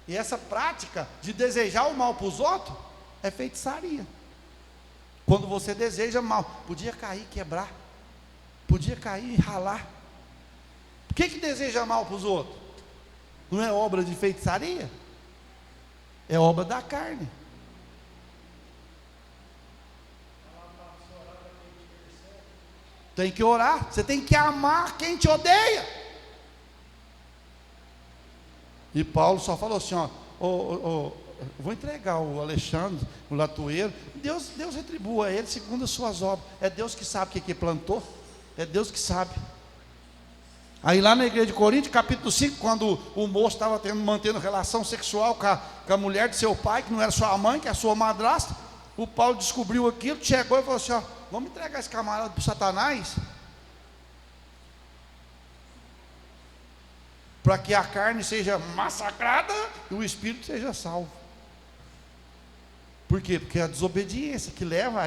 E essa prática de desejar o mal para os outros é feitiçaria. Quando você deseja mal, podia cair, quebrar, podia cair e ralar. Por que deseja mal para os outros? Não é obra de feitiçaria? É obra da carne. Tem que orar, você tem que amar quem te odeia. E Paulo só falou assim, ó, vou entregar o Alexandre, o latoeiro, Deus retribua ele segundo as suas obras. É Deus que sabe o que plantou, é Deus que sabe. Aí lá na igreja de Corinto, capítulo 5, quando o moço estava mantendo relação sexual com a mulher de seu pai, que não era sua mãe, que é a sua madrasta, o Paulo descobriu aquilo, chegou e falou assim, ó, vamos entregar esse camarada para o Satanás, para que a carne seja massacrada e o espírito seja salvo. Por quê? Porque é a desobediência que leva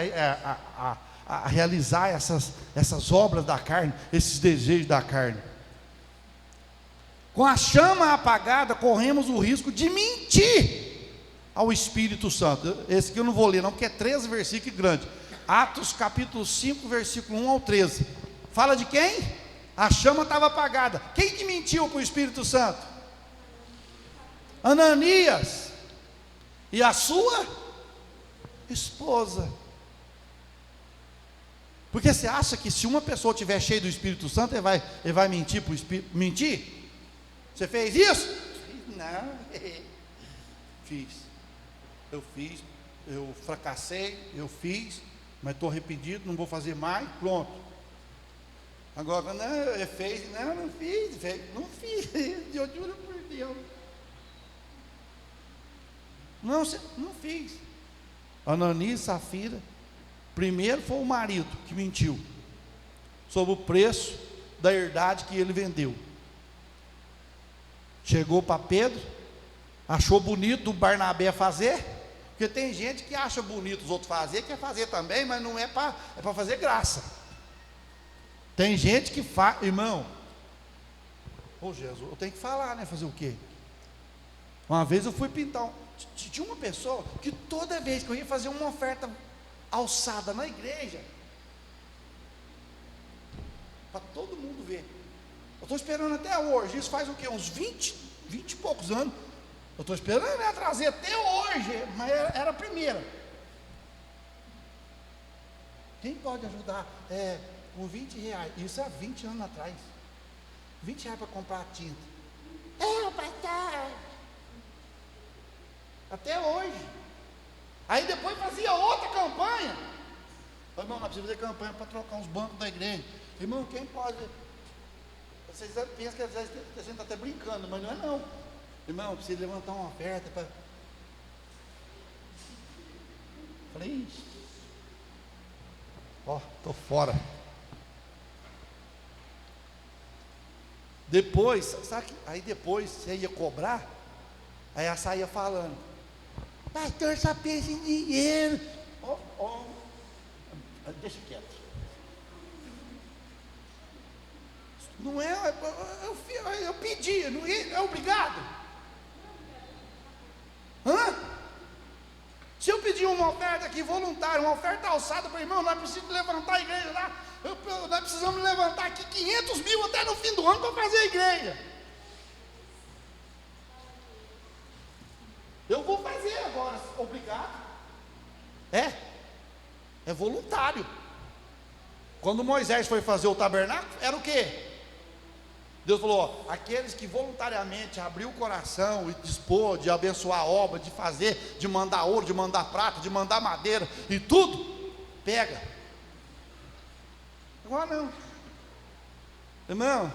a realizar essas obras da carne, esses desejos da carne. Com a chama apagada, corremos o risco de mentir ao Espírito Santo. Esse aqui eu não vou ler não, porque é 13 versículos grandes. Atos capítulo 5, versículo 1 ao 13. Fala de quem? A chama estava apagada. Quem que mentiu para o Espírito Santo? Ananias e a sua esposa. Porque você acha que se uma pessoa estiver cheia do Espírito Santo, ele vai mentir para o Espírito? Mentir? Você fez isso? Não. Fiz. Eu fiz. Eu fracassei. Eu fiz. Mas estou arrependido. Não vou fazer mais. Pronto. Agora, não, fez, não fiz, não fiz, eu juro por Deus. Não fiz. Ananias e Safira, primeiro foi o marido que mentiu sobre o preço da herdade que ele vendeu. Chegou para Pedro, achou bonito o Barnabé fazer, porque tem gente que acha bonito os outros fazer, quer fazer também, mas não é para fazer graça. Tem gente que faz, irmão, Jesus, eu tenho que falar, né? Fazer o quê? Uma vez eu fui pintar, tinha uma pessoa que toda vez que eu ia fazer uma oferta alçada na igreja, para todo mundo ver, eu estou esperando até hoje, isso faz o quê? Uns 20 e poucos anos, eu estou esperando ela trazer até hoje, mas era a primeira. Quem pode ajudar? Com 20 reais, isso há 20 anos atrás, 20 reais para comprar tinta. Pastor, até hoje. Aí depois fazia outra campanha. Irmão, nós precisamos fazer campanha para trocar uns bancos da igreja. Irmão, quem pode? Vocês pensam que às vezes a gente está até brincando, mas não é não. Irmão, precisa levantar uma oferta para... Falei, estou fora. Depois, sabe, aí depois você ia cobrar, aí ela saía falando, pastor só pensa em dinheiro. Deixa quieto. Não é, eu pedi, não é obrigado. Se eu pedir uma oferta aqui voluntária, uma oferta alçada para o irmão, nós precisamos levantar a igreja lá, nós precisamos levantar aqui 500 mil até no fim do ano para fazer a igreja. Eu vou fazer agora, obrigado. É voluntário. Quando Moisés foi fazer o tabernáculo, era o quê? Deus falou, aqueles que voluntariamente abriu o coração e dispor de abençoar a obra, de fazer, de mandar ouro, de mandar prata, de mandar madeira e tudo, pega. Agora não. Irmão,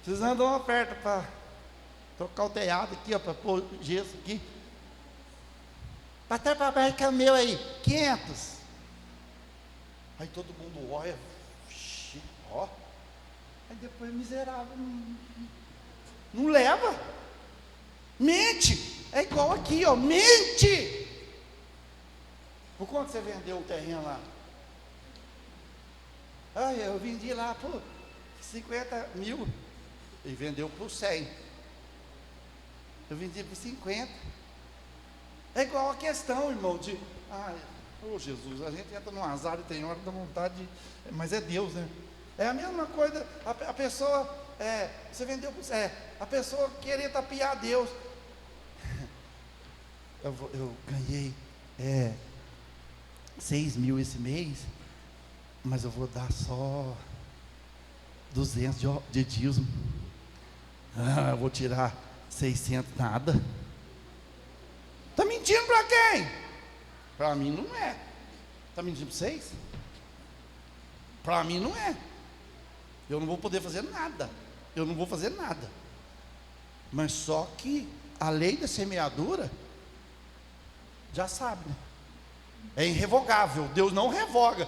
precisando de uma oferta para trocar o telhado aqui, para pôr gesso aqui. pastor, papai, que é o meu aí? 500. Aí todo mundo olha, ó. Aí depois miserável, não leva. Mente. É igual aqui, ó, mente. Por quanto você vendeu o terreno lá? Ah, eu vendi lá por 50 mil. E vendeu por 100. Eu vendi por 50. É igual a questão, irmão, de... Ô Jesus, a gente entra num azar e tem hora da vontade de... Mas é Deus, né? É a mesma coisa, a pessoa... você vendeu por... a pessoa querer tapear Deus. Eu ganhei 6 mil esse mês, mas eu vou dar só 200 de dízimo. Eu vou tirar 600, nada. Está mentindo para quem? Para mim não é. Está mentindo para vocês? Para mim não é. Eu não vou poder fazer nada. Eu não vou fazer nada. Mas só que a lei da semeadura, já sabe, né? É irrevogável. Deus não revoga.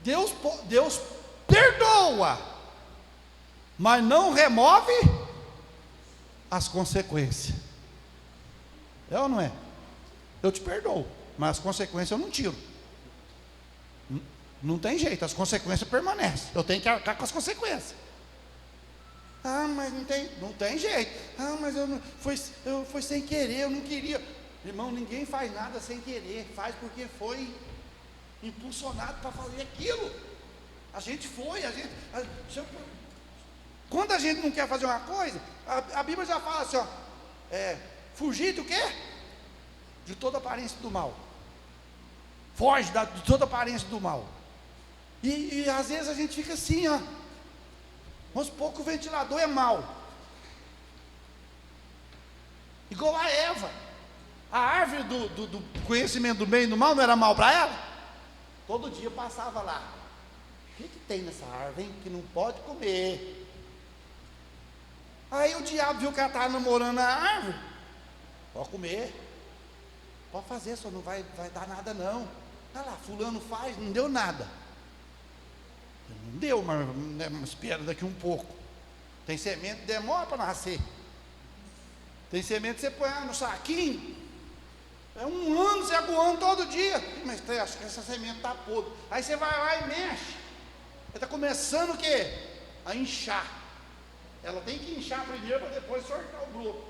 Deus perdoa, mas não remove as consequências. É ou não é? Eu te perdoo, mas as consequências eu não tiro. Não tem jeito, as consequências permanecem. Eu tenho que arcar com as consequências. Mas não tem jeito. Mas foi sem querer, eu não queria. Irmão, ninguém faz nada sem querer. Faz porque foi impulsionado para fazer aquilo. A gente foi, quando a gente não quer fazer uma coisa, a Bíblia já fala assim, ó, fugir do quê? De toda aparência do mal. Foge de toda aparência do mal. E às vezes a gente fica assim, ó. Vamos supor que o ventilador é mau. Igual a Eva. A árvore do conhecimento do bem e do mal não era mal para ela? Todo dia passava lá. O que tem nessa árvore, hein, que não pode comer? Aí o diabo viu que ela estava namorando a árvore. Pode comer. Pode fazer, só não vai dar nada não. Olha lá, fulano faz, não deu nada. Não deu, mas espera daqui um pouco. Tem semente que demora para nascer. Tem semente que você põe no saquinho. É 1 ano você aguando todo dia. Mas acho que essa semente está podre. Aí você vai lá e mexe. Ele está começando o quê? A inchar. Ela tem que inchar primeiro para depois soltar o broto.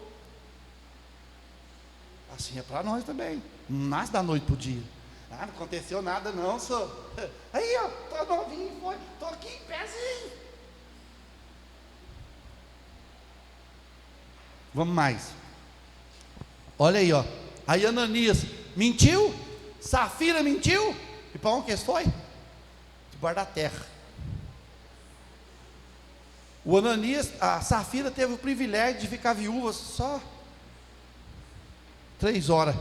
Assim é para nós também. Não nasce da noite para o dia. Não aconteceu nada não, senhor. Aí, ó, tô novinho, tô aqui em pezinho. Vamos mais. Olha aí, ó. Aí Ananias mentiu, Safira mentiu, e para onde que eles foi? Debaixo da terra. O Ananias, a Safira teve o privilégio de ficar viúva só 3 horas.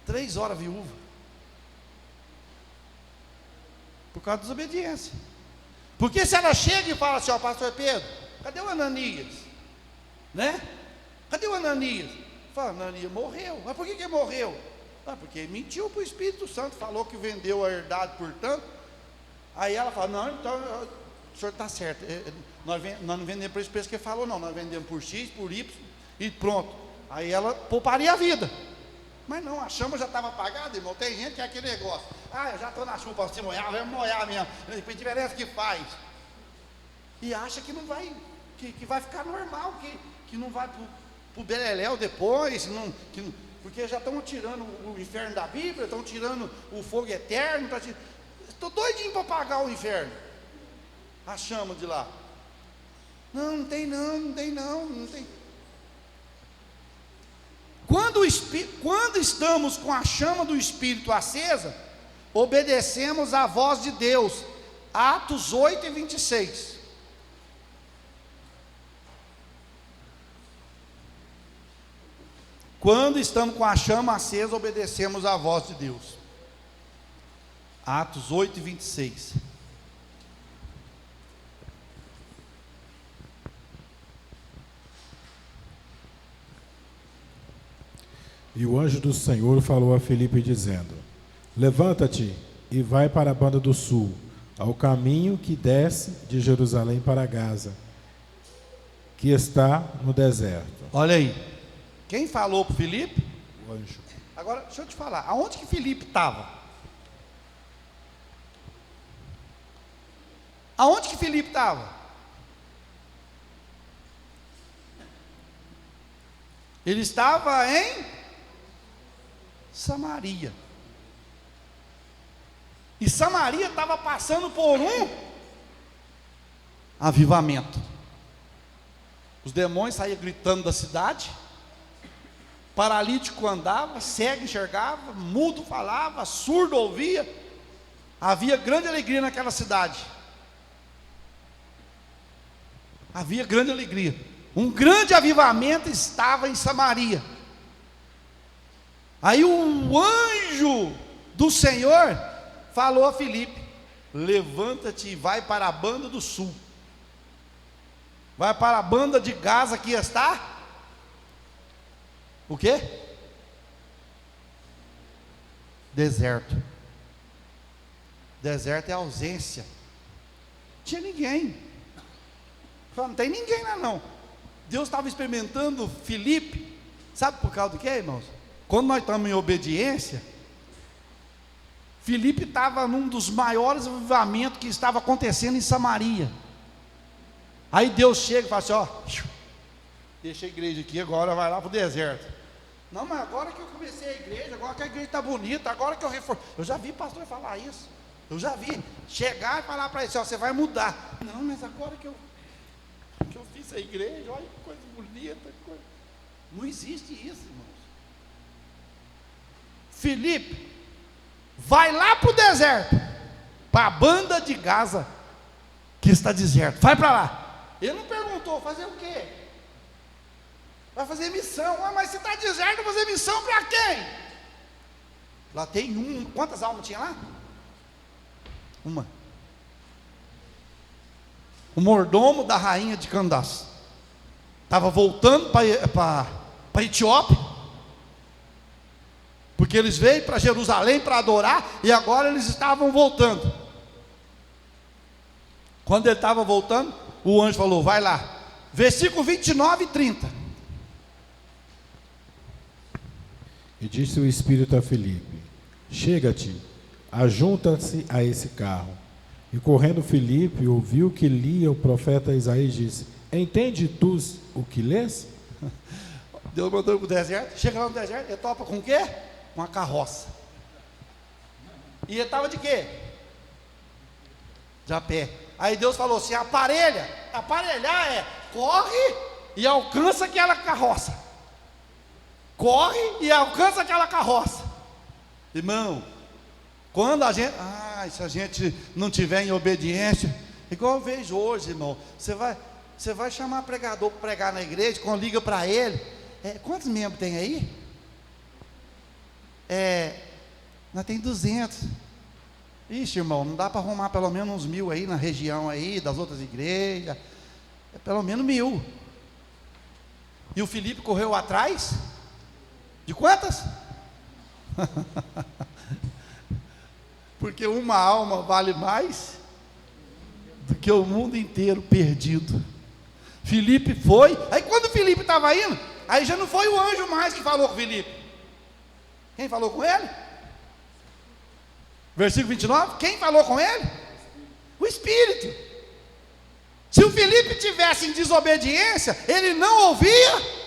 3 horas viúva. Por causa da desobediência. Porque se ela chega e fala assim, ó, pastor Pedro, cadê o Ananias? Né? Cadê o Ananias? Fala, Ananias morreu. Mas por que morreu? Porque mentiu para o Espírito Santo, falou que vendeu a herdade por tanto. Aí ela fala, não, então o senhor está certo. Nós não vendemos por esse preço que ele falou, não. Nós vendemos por X, por Y e pronto. Aí ela pouparia a vida. Mas não, a chama já estava apagada, irmão. Tem gente que é aquele negócio. Eu já estou na chuva para se molhar, vai molhar mesmo. Que diferença que faz? E acha que não vai, que vai ficar normal, que não vai para o beleléu depois, porque já estão tirando o inferno da Bíblia, estão tirando o fogo eterno. Estou doidinho para apagar o inferno. A chama de lá. Não tem não. Quando estamos com a chama do Espírito acesa, obedecemos à voz de Deus. Atos 8 e 26. Quando estamos com a chama acesa, obedecemos à voz de Deus. Atos 8 e 26. E o anjo do Senhor falou a Filipe, dizendo: levanta-te e vai para a banda do sul, ao caminho que desce de Jerusalém para Gaza, que está no deserto. Olha aí, quem falou para Filipe? O anjo. Agora, deixa eu te falar, aonde que Filipe estava? Aonde que Filipe estava? Ele estava em Samaria. E Samaria estava passando por um avivamento. Os demônios saíam gritando da cidade, paralítico andava, cego enxergava, mudo falava, surdo ouvia. Havia grande alegria naquela cidade. Havia grande alegria. Um grande avivamento estava em Samaria. Aí o anjo do Senhor falou a Filipe: levanta-te e vai para a banda do sul. Vai para a banda de Gaza, que está o quê? Deserto. Deserto é ausência. Não tinha ninguém. Não tem ninguém lá não. Deus estava experimentando Filipe. Sabe por causa do que, irmãos? Quando nós estamos em obediência, Filipe estava num dos maiores avivamentos que estava acontecendo em Samaria. Aí Deus chega e fala assim: ó, deixa a igreja aqui, agora vai lá para o deserto. Não, mas agora que eu comecei a igreja, agora que a igreja está bonita, agora que eu reformo. Eu já vi pastor falar isso. Eu já vi chegar e falar para ele: ó, você vai mudar. Não, mas agora que eu fiz a igreja, olha que coisa bonita. Que coisa... Não existe isso, irmãos. Filipe, vai lá para o deserto, para a banda de Gaza, que está deserto. Vai para lá. Ele não perguntou, fazer o quê? Vai fazer missão. Ah, mas se está deserto, vai fazer missão para quem? Lá tem quantas almas tinha lá? Uma. O mordomo da rainha de Candace estava voltando para Etiópia, porque eles veio para Jerusalém para adorar, e agora eles estavam voltando. Quando ele estava voltando, o anjo falou: vai lá, versículo 29 e 30. E disse o Espírito a Filipe: chega-te, ajunta-se a esse carro. E correndo Filipe, ouviu que lia o profeta Isaías, disse: entende tu o que lês? Deus mandou para o deserto. Chega lá no deserto, ele topa com o quê? Com a carroça. E ele estava de quê? De a pé. Aí Deus falou assim: aparelha. Aparelhar é corre e alcança aquela carroça. Corre e alcança aquela carroça. Irmão, quando a gente, se a gente não tiver em obediência, igual eu vejo hoje, irmão, você vai chamar pregador para pregar na igreja, quando liga para ele, quantos membros tem aí? Nós tem 200. Ixi, irmão, não dá para arrumar pelo menos uns 1000 aí na região aí, das outras igrejas, pelo menos 1000. E o Filipe correu atrás, de quantas? Porque uma alma vale mais do que o mundo inteiro perdido. Filipe foi, aí quando o Filipe estava indo, aí já não foi o anjo mais que falou com o Filipe. Quem falou com ele? Versículo 29, quem falou com ele? O Espírito. Se o Filipe tivesse em desobediência, ele não ouvia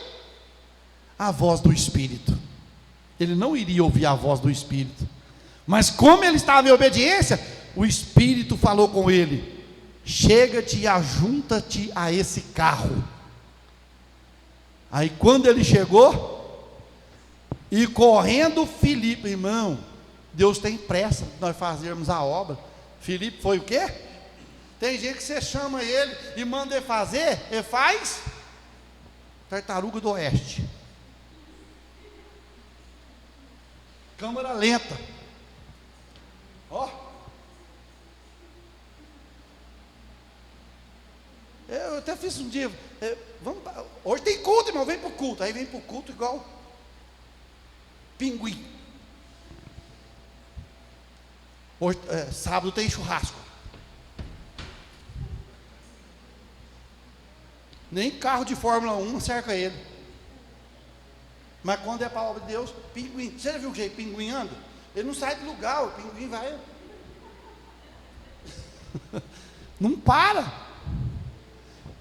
a voz do Espírito. Ele não iria ouvir a voz do Espírito. Mas como ele estava em obediência, o Espírito falou com ele: chega-te e ajunta-te a esse carro. Aí quando ele chegou, e correndo Filipe, irmão, Deus tem pressa de nós fazermos a obra. Filipe foi o quê? Tem gente que você chama ele e manda ele fazer, ele faz tartaruga do oeste, câmera lenta. Ó, eu até fiz um dia, hoje tem culto, irmão, vem para o culto. Aí vem para o culto igual pinguim. Hoje, sábado tem churrasco. Nem carro de Fórmula 1 cerca ele. Mas quando é para a obra de Deus, pinguim. Você já viu o jeito pinguim anda? Ele não sai do lugar, o pinguim vai. Não para.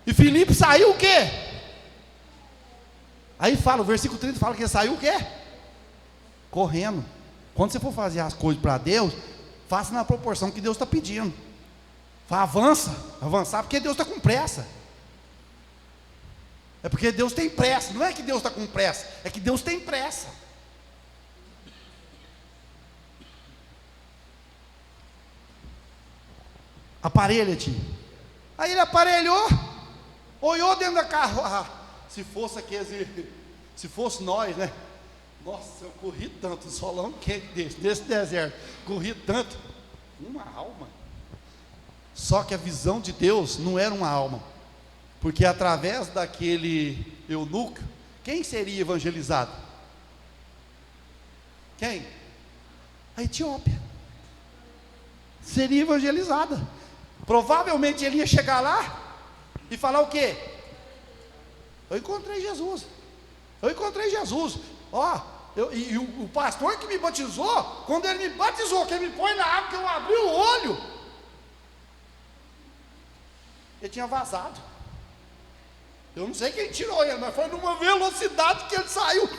E Filipe saiu o quê? Aí fala, o versículo 30 fala que ele saiu o quê? Correndo. Quando você for fazer as coisas para Deus, faça na proporção que Deus está pedindo. Fala, avançar porque Deus está com pressa. É porque Deus tem pressa, não é que Deus está com pressa, é que Deus tem pressa. Aparelha-te. Aí ele aparelhou, olhou dentro da carro. Se fosse nós, né? Nossa, eu corri tanto, solão quente desse deserto, corri tanto. Uma alma. Só que a visão de Deus não era uma alma. Porque através daquele eunuco, quem seria evangelizado? Quem? A Etiópia. Seria evangelizada. Provavelmente ele ia chegar lá e falar o quê? Eu encontrei Jesus. Ó, o pastor que me batizou, quando ele me batizou, que ele me põe na água, que eu abri o olho, ele tinha vazado. Eu não sei quem tirou ele, mas foi numa velocidade que ele saiu.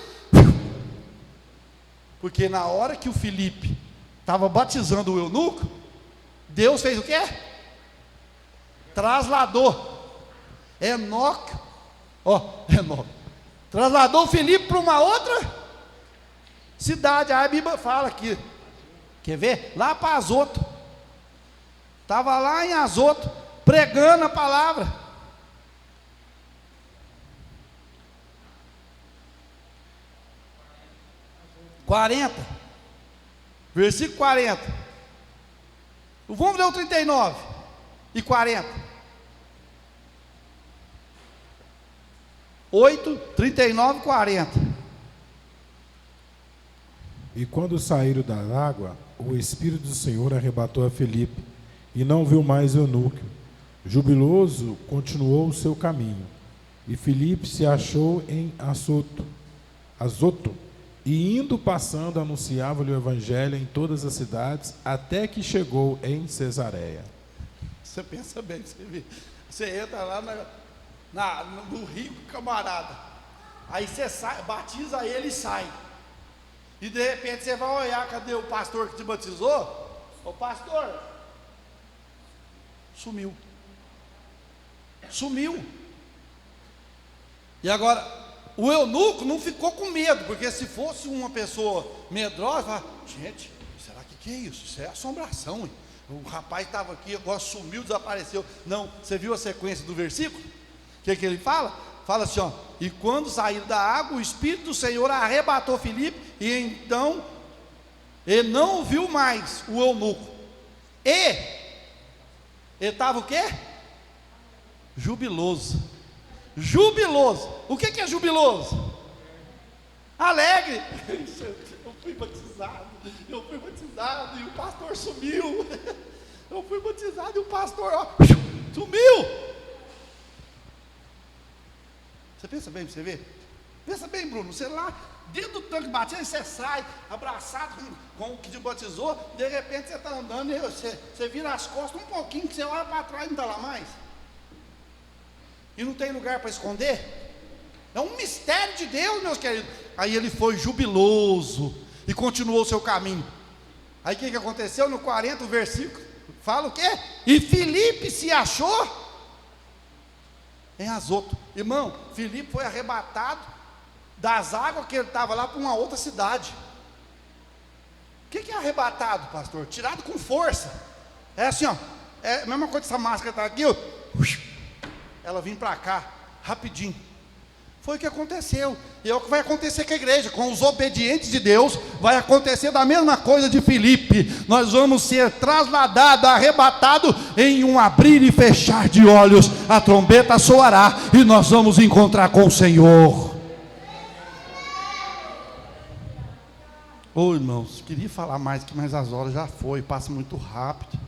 Porque na hora que o Filipe estava batizando o eunuco, Deus fez o quê? Trasladou Enoque, trasladou o Filipe para uma outra cidade. A Bíblia fala aqui, quer ver? Lá para Azoto. Estava lá em Azoto, pregando a palavra. Versículo 40. Vamos ler o 39 e 40. 8, 39 e 40. E quando saíram da água, o Espírito do Senhor arrebatou a Filipe, e não viu mais eunuco. Jubiloso, continuou o seu caminho. E Filipe se achou em Azoto, e indo passando, anunciava-lhe o evangelho em todas as cidades, até que chegou em Cesareia. Você pensa bem, você entra lá no rico camarada, aí você sai, batiza ele e sai, e de repente você vai olhar, cadê o pastor que te batizou? O pastor sumiu. E agora o eunuco não ficou com medo, porque se fosse uma pessoa medrosa, fala, gente, será que é isso? Isso é assombração, hein? O rapaz estava aqui, agora sumiu, desapareceu. Não, você viu a sequência do versículo? O que ele fala? Fala assim, ó, e quando saíram da água, o Espírito do Senhor arrebatou Filipe, e então ele não viu mais o eunuco. Ele estava o quê? Jubiloso. O que é jubiloso? Alegre. Eu fui batizado e o pastor sumiu. Eu fui batizado e o pastor sumiu. Você pensa bem para você ver? Pensa bem, Bruno, você lá dentro do tanque batendo, você sai abraçado com o que te batizou, de repente você está andando e você vira as costas um pouquinho, que você olha para trás e não está lá mais. E não tem lugar para esconder. É um mistério de Deus, meus queridos. Aí ele foi jubiloso e continuou o seu caminho. Aí o que aconteceu? No 40 versículo fala o quê? E Filipe se achou em Azoto. Irmão, Filipe foi arrebatado das águas que ele estava lá para uma outra cidade. O que é arrebatado, pastor? Tirado com força. É assim, ó. É a mesma coisa que essa máscara está aqui, ó. Ela vem para cá, rapidinho. Foi o que aconteceu. E é o que vai acontecer com a igreja, com os obedientes de Deus. Vai acontecer da mesma coisa de Filipe. Nós vamos ser trasladados, arrebatados em um abrir e fechar de olhos. A trombeta soará e nós vamos encontrar com o Senhor. Ô irmãos, queria falar mais aqui, mas as horas já foi, passa muito rápido.